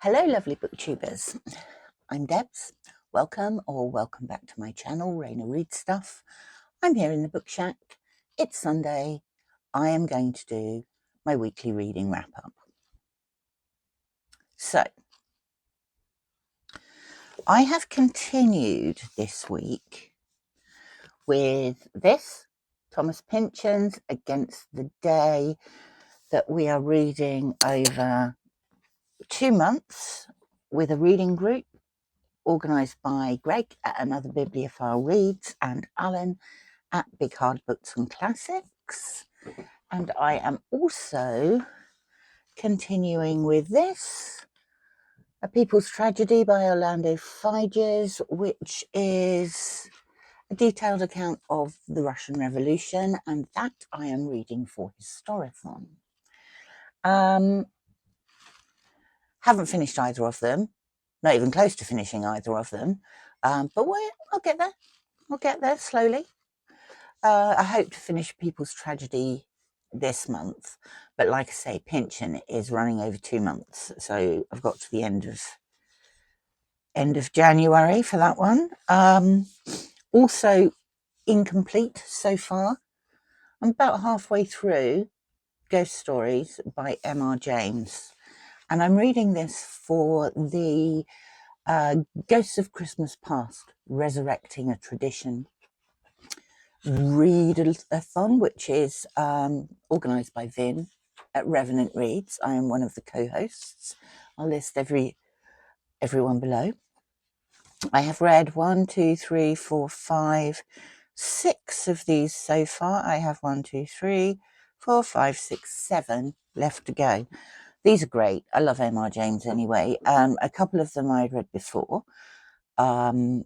Hello lovely booktubers, I'm Debs. Welcome back to my channel, Raina Read Stuff. I'm here in the book shack. It's Sunday. I am going to do my weekly reading wrap up. So, I have continued this week with this, Thomas Pynchon's Against the Day, that we are reading over 2 months with a reading group organised by Greg at Another Bibliophile Reads and Alan at Big Hard Books and Classics. And I am also continuing with this, A People's Tragedy by Orlando Figes, which is a detailed account of the Russian Revolution, and that I am reading for Historathon. Haven't finished either of them, not even close to finishing either of them, but I'll get there. I'll get there slowly. I hope to finish People's Tragedy this month, but like I say, Pynchon is running over 2 months, so I've got to the end of January for that one. Also incomplete so far. I'm about halfway through Ghost Stories by M.R. James, and I'm reading this for the Ghosts of Christmas Past, Resurrecting a Tradition read-a-thon, which is organised by Vin at Revenant Reads. I am one of the co-hosts. I'll list everyone below. I have read 1, 2, 3, 4, 5, 6 of these so far. I have 1, 2, 3, 4, 5, 6, 7 left to go. These are great. I love M.R. James anyway. A couple of them I'd read before. I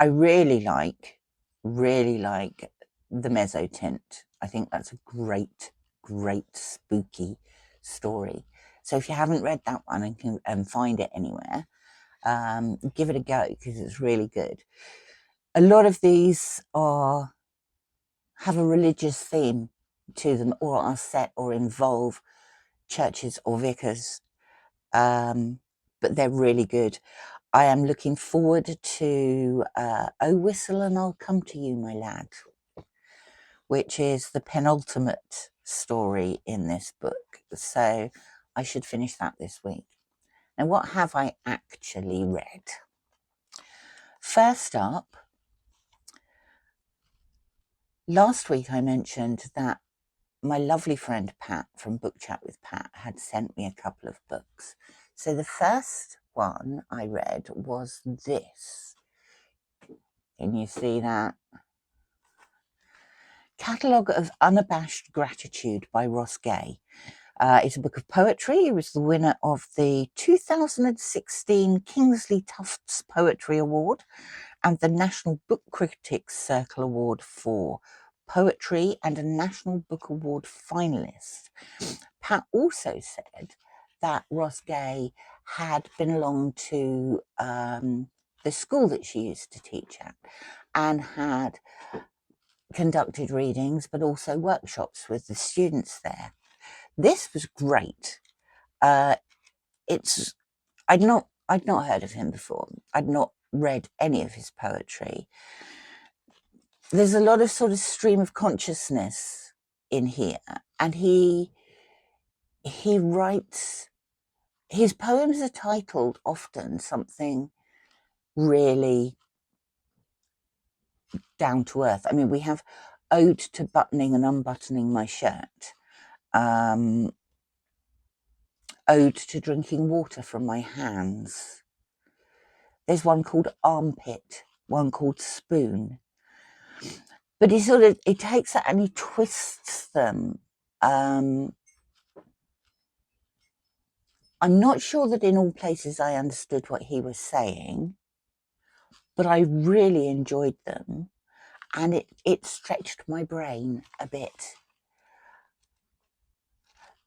really like the Mezzotint. I think that's a great spooky story. So if you haven't read that one and can find it anywhere, give it a go, because it's really good. A lot of these have a religious theme to them, or are set or involve churches or vicars, but they're really good. I am looking forward to Oh Whistle and I'll Come to You, My Lad, which is the penultimate story in this book. So I should finish that this week. Now, what have I actually read? First up, last week I mentioned that my lovely friend Pat from Book Chat with Pat had sent me a couple of books. So the first one I read was this. Can you see that? Catalogue of Unabashed Gratitude by Ross Gay. It's a book of poetry. He was the winner of the 2016 Kingsley Tufts Poetry Award and the National Book Critics Circle Award for poetry, and a National Book Award finalist. Pat also said that Ross Gay had been along to the school that she used to teach at and had conducted readings, but also workshops with the students there. This was great. I'd not heard of him before. I'd not read any of his poetry. There's a lot of sort of stream of consciousness in here, and he writes, his poems are titled often something really down to earth. I mean, we have Ode to Buttoning and Unbuttoning My Shirt, Ode to Drinking Water from My Hands. There's one called Armpit, one called Spoon. But he takes that and he twists them. I'm not sure that in all places I understood what he was saying, but I really enjoyed them, and it stretched my brain a bit.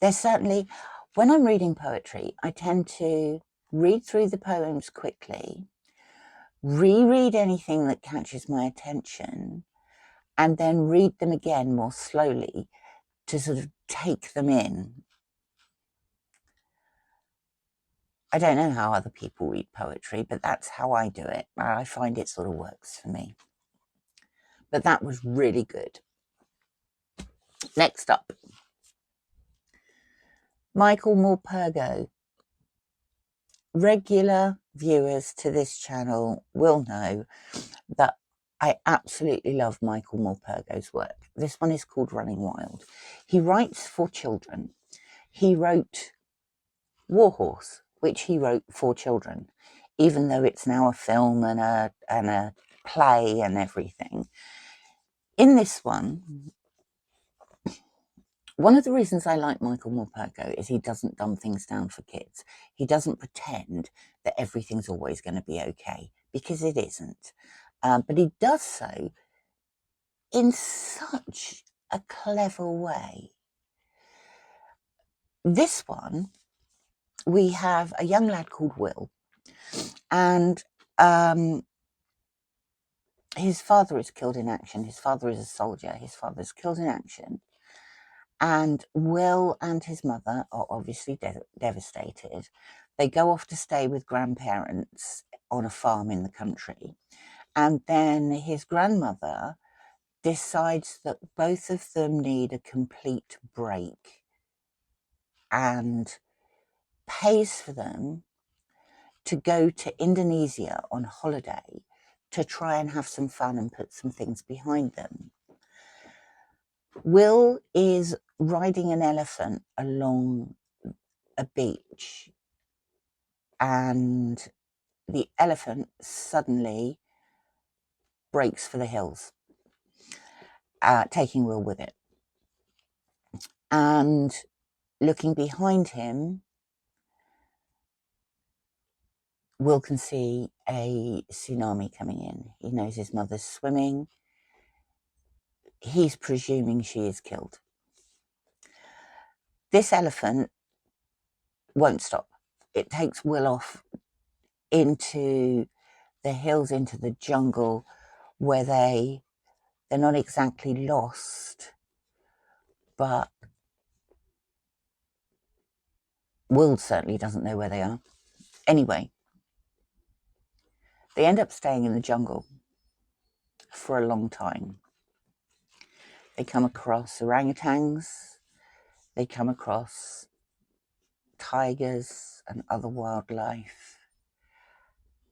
There's certainly, when I'm reading poetry, I tend to read through the poems quickly, reread anything that catches my attention, and then read them again more slowly to sort of take them in. I don't know how other people read poetry, but that's how I do it. I find it sort of works for me. But that was really good. Next up, Michael Morpurgo. Regular viewers to this channel will know that I absolutely love Michael Morpurgo's work. This one is called Running Wild. He writes for children. He wrote Warhorse, which he wrote for children, even though it's now a film and a play and everything. In this one of the reasons I like Michael Morpurgo is he doesn't dumb things down for kids. He doesn't pretend that everything's always going to be okay, because it isn't. But he does so in such a clever way. This one, we have a young lad called Will, and his father is killed in action. His father is a soldier. His father's killed in action. And Will and his mother are obviously devastated. They go off to stay with grandparents on a farm in the country. And then his grandmother decides that both of them need a complete break and pays for them to go to Indonesia on holiday to try and have some fun and put some things behind them. Will is riding an elephant along a beach, and the elephant suddenly breaks for the hills, taking Will with it. And looking behind him, Will can see a tsunami coming in. He knows his mother's swimming. He's presuming she is killed. This elephant won't stop. It takes Will off into the hills, into the jungle, where they're not exactly lost, but Will certainly doesn't know where they are. Anyway, they end up staying in the jungle for a long time. They come across orangutans, they come across tigers and other wildlife.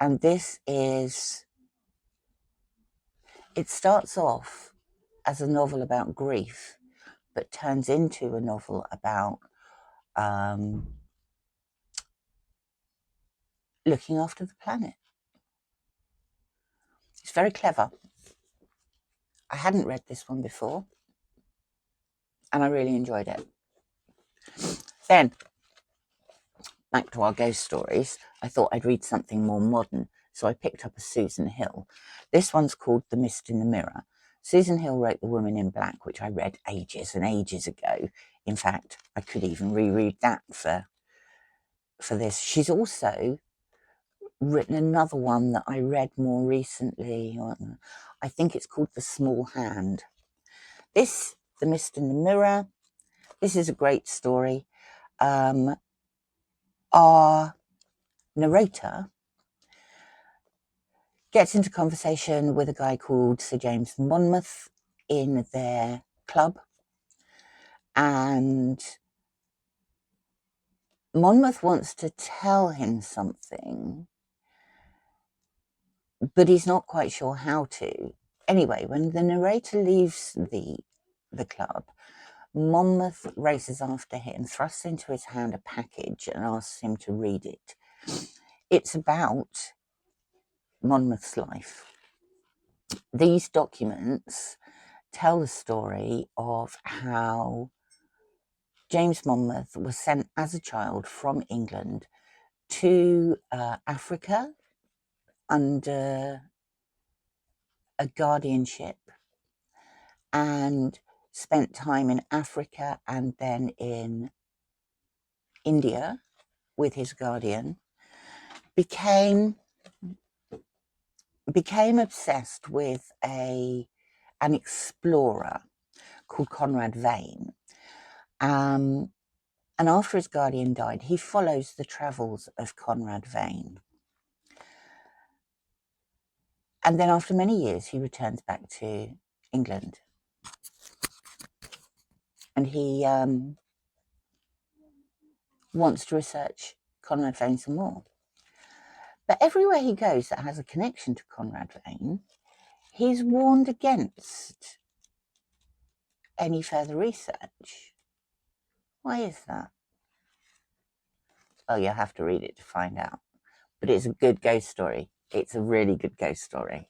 And it starts off as a novel about grief, but turns into a novel about looking after the planet. It's very clever. I hadn't read this one before, and I really enjoyed it. Then, back to our ghost stories, I thought I'd read something more modern, so I picked up a Susan Hill. This one's called The Mist in the Mirror. Susan Hill wrote The Woman in Black, which I read ages and ages ago. In fact, I could even reread that for this. She's also written another one that I read more recently. I think it's called The Small Hand. This, The Mist in the Mirror, this is a great story. Our narrator gets into conversation with a guy called Sir James Monmouth in their club, and Monmouth wants to tell him something, but he's not quite sure how to. Anyway, when the narrator leaves the club, Monmouth races after him, thrusts into his hand a package and asks him to read it. It's about Monmouth's life. These documents tell the story of how James Monmouth was sent as a child from England to Africa under a guardianship, and spent time in Africa and then in India with his guardian, became obsessed with an explorer called Conrad Vane. And after his guardian died, he follows the travels of Conrad Vane. And then after many years, he returns back to England. And he wants to research Conrad Vane some more. But everywhere he goes that has a connection to Conrad Vane, he's warned against any further research. Why is that? Oh, you'll have to read it to find out. But it's a good ghost story. It's a really good ghost story.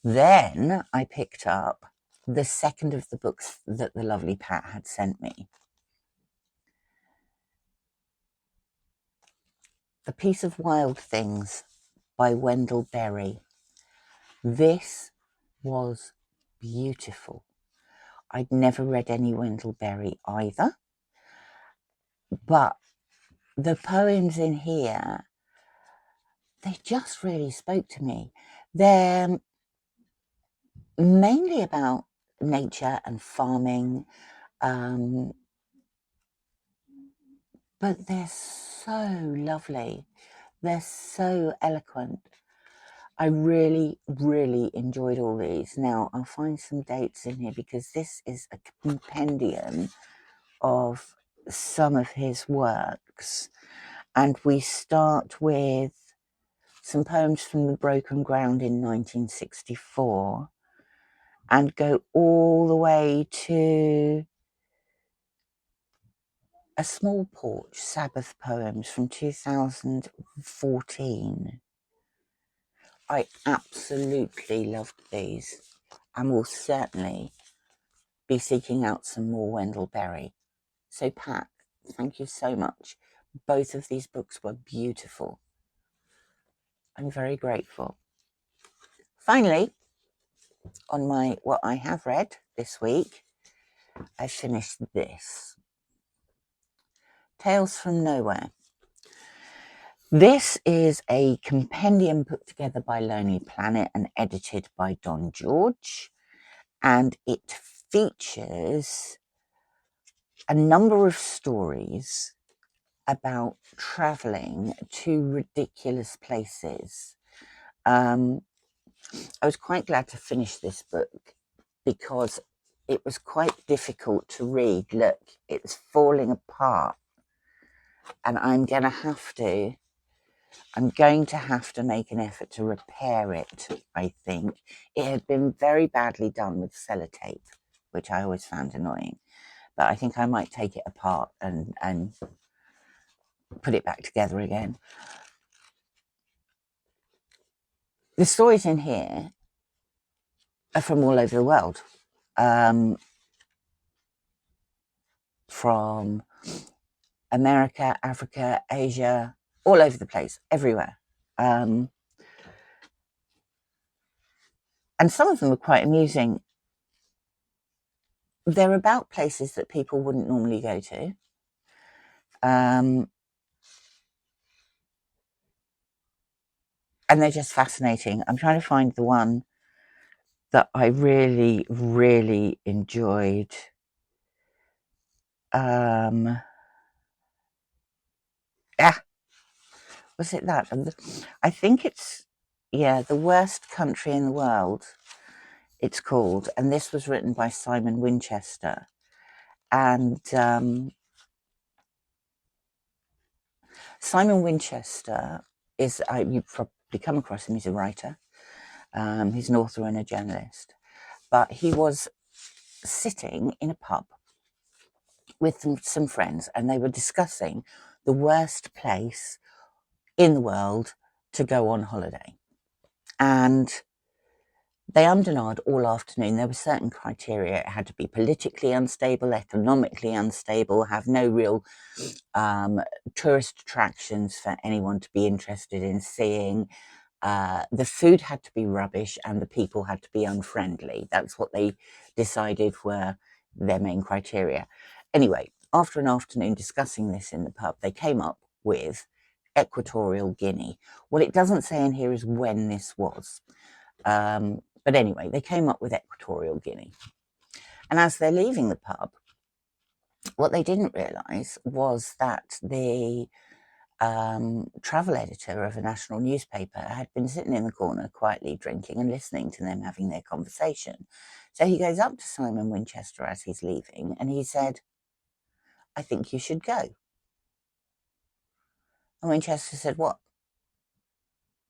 Then I picked up the second of the books that the lovely Pat had sent me. A Piece of Wild Things by Wendell Berry. This was beautiful. I'd never read any Wendell Berry either, but the poems in here, they just really spoke to me. They're mainly about nature and farming, but they're so lovely. They're so eloquent. I really, really enjoyed all these. Now, I'll find some dates in here because this is a compendium of some of his works. And we start with some poems from The Broken Ground in 1964 and go all the way to A Small Porch, Sabbath Poems from 2014. I absolutely loved these and will certainly be seeking out some more Wendell Berry. So Pat, thank you so much. Both of these books were beautiful. I'm very grateful. Finally, on what I have read this week, I finished this. Tales from Nowhere. This is a compendium put together by Lonely Planet and edited by Don George, and it features a number of stories about traveling to ridiculous places. I was quite glad to finish this book because it was quite difficult to read. Look, it's falling apart, and I'm going to have to make an effort to repair it, I think. It had been very badly done with sellotape, which I always found annoying. But I think I might take it apart and put it back together again. The stories in here are from all over the world. From America, Africa, Asia, all over the place, everywhere. And some of them were quite amusing. They're about places that people wouldn't normally go to. And they're just fascinating. I'm trying to find the one that I really, really enjoyed. Was it that? I think it's, The Worst Country in the World, it's called. And this was written by Simon Winchester. And Simon Winchester is, you've probably come across him, he's a writer. He's an author and a journalist. But he was sitting in a pub with some friends, and they were discussing the worst place in the world to go on holiday. And they ummed and ahed all afternoon. There were certain criteria. It had to be politically unstable, economically unstable, have no real tourist attractions for anyone to be interested in seeing. The food had to be rubbish and the people had to be unfriendly. That's what they decided were their main criteria. Anyway, after an afternoon discussing this in the pub, they came up with Equatorial Guinea. What it doesn't say in here is when this was. But anyway, they came up with Equatorial Guinea. And as they're leaving the pub, What they didn't realise was that the travel editor of a national newspaper had been sitting in the corner quietly drinking and listening to them having their conversation. So he goes up to Simon Winchester as he's leaving and he said, "I think you should go." And Winchester said, "What?"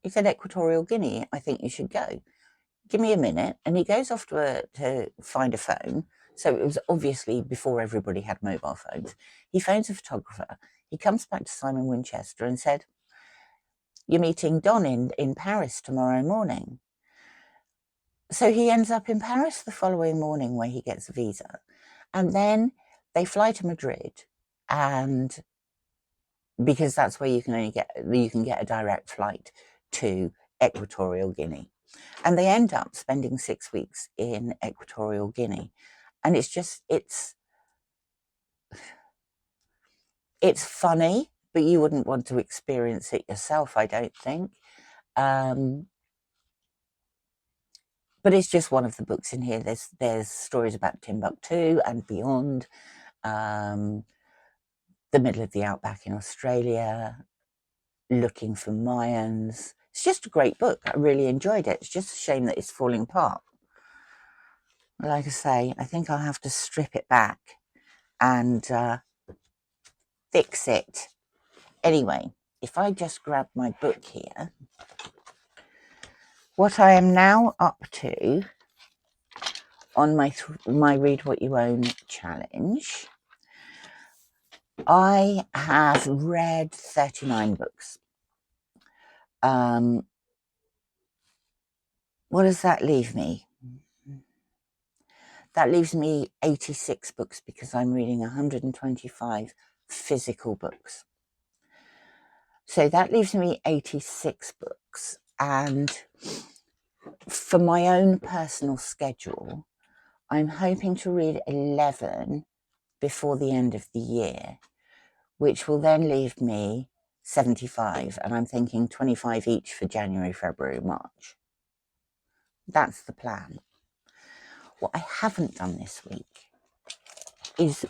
He said, "Equatorial Guinea, I think you should go. Give me a minute." And he goes off to find a phone. So it was obviously before everybody had mobile phones. He phones a photographer. He comes back to Simon Winchester and said, "You're meeting Don in Paris tomorrow morning." So he ends up in Paris the following morning where he gets a visa. And then they fly to Madrid, and because that's where you can get a direct flight to Equatorial Guinea. And they end up spending 6 weeks in Equatorial Guinea. And it's funny, but you wouldn't want to experience it yourself, I don't think. But it's just one of the books in here. There's stories about Timbuktu and beyond, the middle of the outback in Australia, looking for Mayans. It's just a great book. I really enjoyed it. It's just a shame that it's falling apart. Like I say, I think I'll have to strip it back and fix it. Anyway, if I just grab my book here, what I am now up to on my Read What You Own challenge, I have read 39 books. What does that leave me? That leaves me 86 books because I'm reading 125 physical books. So that leaves me 86 books. And for my own personal schedule, I'm hoping to read 11 before the end of the year, which will then leave me 75. And I'm thinking 25 each for January, February, March. That's the plan. What I haven't done this week is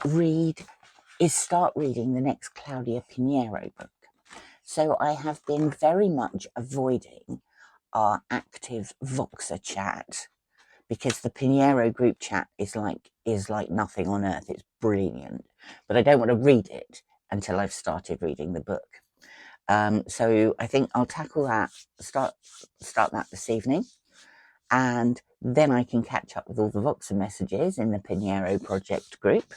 start reading the next Claudia Pinheiro book. So I have been very much avoiding our active Voxer chat because the Pinheiro group chat is like nothing on earth. It's brilliant, but I don't want to read it until I've started reading the book. So I think I'll tackle that, start that this evening, and then I can catch up with all the Voxer messages in the Pinheiro project group.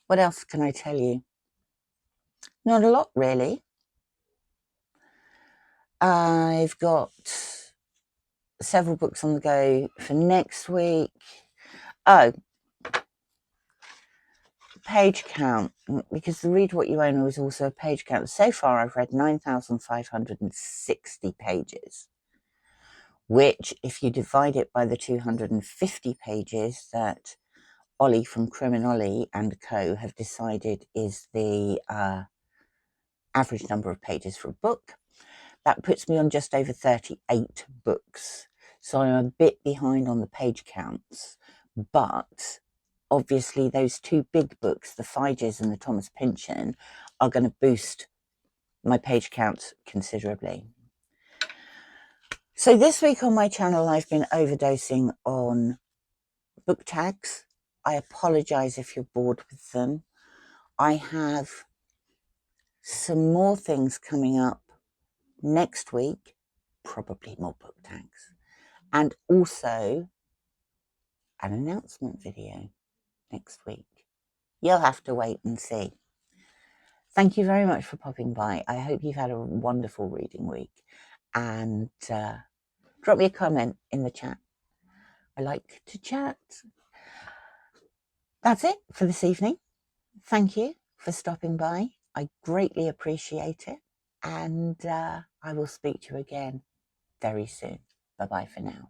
What else can I tell you? Not a lot, really. I've got several books on the go for next week. Oh, page count, because the Read What You Own is also a page count. So far, I've read 9,560 pages, which, if you divide it by the 250 pages that Olly from Olly and Co. have decided is the average number of pages for a book, that puts me on just over 38 books. So I'm a bit behind on the page counts, but obviously those two big books, the Figes and the Thomas Pynchon, are going to boost my page count considerably. So this week on my channel, I've been overdosing on book tags. I apologise if you're bored with them. I have some more things coming up next week, probably more book tags, and also an announcement video next week. You'll have to wait and see. Thank you very much for popping by. I hope you've had a wonderful reading week, and drop me a comment in the chat. I like to chat. That's it for this evening. Thank you for stopping by. I greatly appreciate it, and I will speak to you again very soon. Bye-bye for now.